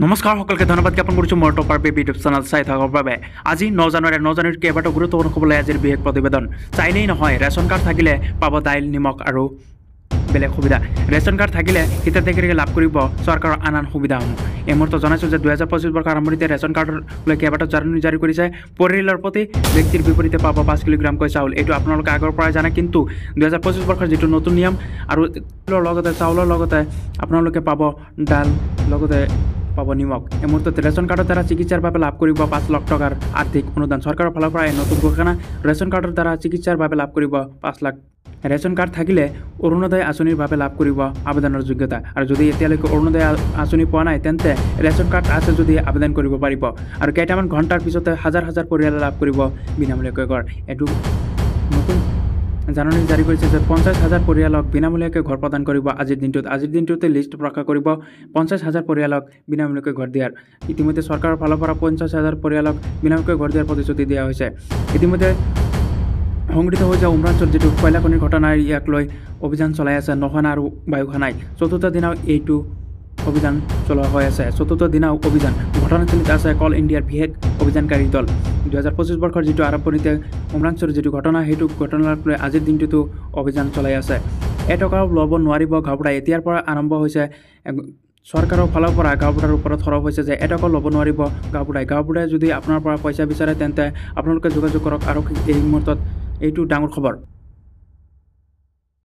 নমস্কাৰ সকলকে ধন্যবাদ জ্ঞাপন কৰিছোঁ মোৰ টপাৰ পেপি ইউটিউব চেনেল চাই থকাৰ বাবে। আজি 9 জানুৱাৰীত কেইবাটাও গুৰুত্বপূৰ্ণ খবৰলৈ আজিৰ বিশেষ প্ৰতিবেদন। চাইলেই নহয়, ৰেচন কাৰ্ড থাকিলে পাব দাইল নিমখ আৰু বেলেগ সুবিধা। ৰেচন কাৰ্ড থাকিলে হিতাধিকাৰীয়ে লাভ কৰিব চৰকাৰৰ আন সুবিধাসমূহ। এই মুহূৰ্তত জনাইছোঁ যে 2025 বৰ্ষৰ আৰম্ভণিতে ৰেচন কাৰ্ডৰ লৈ কেইবাটাও জাননী জাৰি কৰিছে। পৰিয়ালৰ প্ৰতি ব্যক্তিৰ বিপৰীতে পাব 5 কিলোগ্ৰামকৈ চাউল। এইটো আপোনালোকে আগৰ পৰাই জানে, কিন্তু 2025 বৰ্ষৰ যিটো নতুন নিয়ম আৰু লগতে চাউলৰ লগতে আপোনালোকে পাব ডাল, লগতে পাব নিমখ। এই মুহূৰ্তত ৰেচন কাৰ্ডৰ দ্বাৰা চিকিৎসাৰ বাবে লাভ কৰিব 5 লাখ টকাৰ আৰ্থিক অনুদান। চৰকাৰৰ ফালৰ পৰা এই নতুন ঘোষণা। ৰেচন কাৰ্ডৰ দ্বাৰা চিকিৎসাৰ বাবে লাভ কৰিব 5 লাখ। ৰেচন কাৰ্ড থাকিলে অৰুণোদয় আঁচনিৰ বাবে লাভ কৰিব আবেদনৰ যোগ্যতা। আৰু যদি এতিয়ালৈকে অৰুণোদয় আঁচনি পোৱা নাই, তেন্তে ৰেচন কাৰ্ড আছে যদি আবেদন কৰিব পাৰিব। আৰু কেইটামান ঘণ্টাৰ পিছতে হাজাৰ হাজাৰ পৰিয়ালে লাভ কৰিব বিনামূলীয়াকৈ ঘৰ। এইটো নতুন জাননী জাৰি কৰিছে যে 50,000 পৰিয়ালক বিনামূলীয়াকৈ ঘৰ প্ৰদান কৰিব আজিৰ দিনটোতে লিষ্ট প্ৰকাশ কৰিব 50,000 পৰিয়ালক বিনামূলীয়াকৈ ঘৰ দিয়াৰ। ইতিমধ্যে চৰকাৰৰ ফালৰ পৰা 50,000 পৰিয়ালক বিনামূলীয়াকৈ ঘৰ দিয়াৰ প্ৰতিশ্ৰুতি দিয়া হৈছে। ইতিমধ্যে সংঘটিত হৈছে উমৰাঞ্চল যিটো কয়লা খনিৰ ঘটনাৰ ইয়াক লৈ অভিযান চলাই আছে নৌসেনা আৰু বায়ু সেনাই। চতুৰ্থ দিনাও এইটো অভিযান চলোৱা হৈ আছে। চতুৰ্থ দিনাও অভিযান ঘটনাস্থলীত আছে কল ইণ্ডিয়াৰ বিশেষ অভিযানকাৰী দল। 2025 বৰ্ষৰ যিটো আৰম্ভণিতে উমৰাঞ্চলৰ যিটো ঘটনা, সেইটো ঘটনাক লৈ আজিৰ দিনটোতো অভিযান চলাই আছে। এটকাও ল'ব নোৱাৰিব গাঁওবুঢ়াই। এতিয়াৰ পৰা আৰম্ভ হৈছে চৰকাৰৰ ফালৰ পৰা গাঁওবুঢ়াৰ ওপৰত সৰব হৈছে যে এটকাও ল'ব নোৱাৰিব গাঁওবুঢ়াই যদি আপোনাৰ পৰা পইচা বিচাৰে তেন্তে আপোনালোকে যোগাযোগ কৰক। আৰু এই মুহূৰ্তত এইটো ডাঙৰ খবৰ।